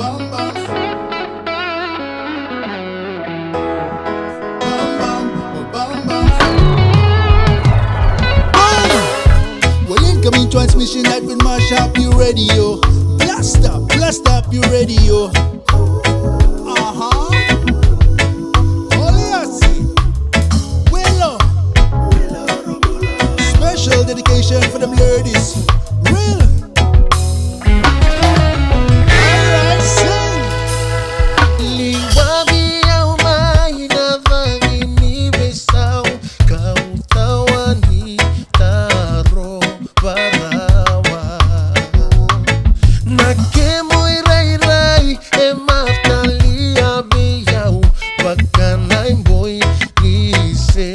Well, incoming transmission that will mash up your radio. Blast up your radio. Special dedication for them ladies. Real. Alright, sing. Liwabi au mai na vagini besau kau tawani taro barawa na kemo irai rai e matalia biyau bakanai boy lise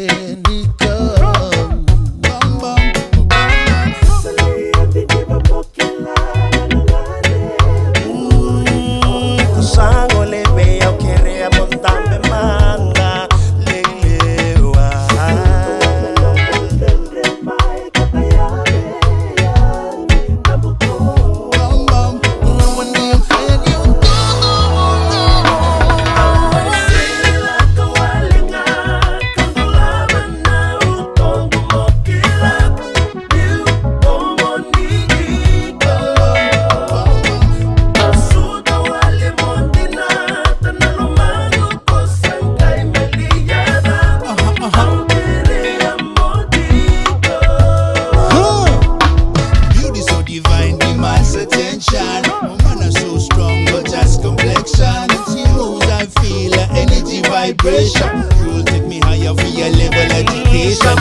vibration. You'll take me higher for your level education.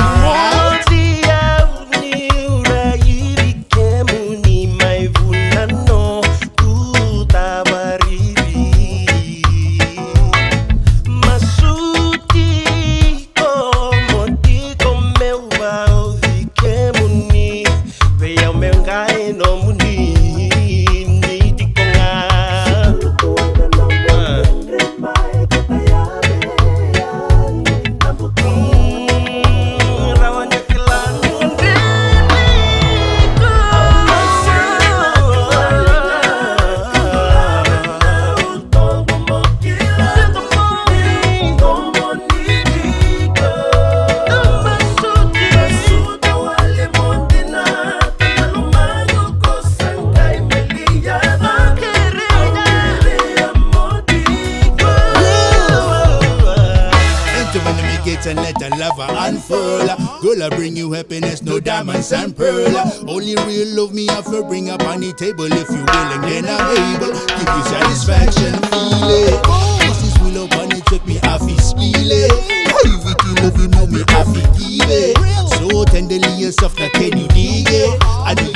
And let the lover unfurl. Girl, I bring you happiness, no diamonds and pearl. Only real love me have to bring up on the table. If you willing, then I'm able. Give you satisfaction, feel it. This is will up on it, check me half is feel it. Everything love you know me half give it. So tenderly and soft, now can you dig it? I do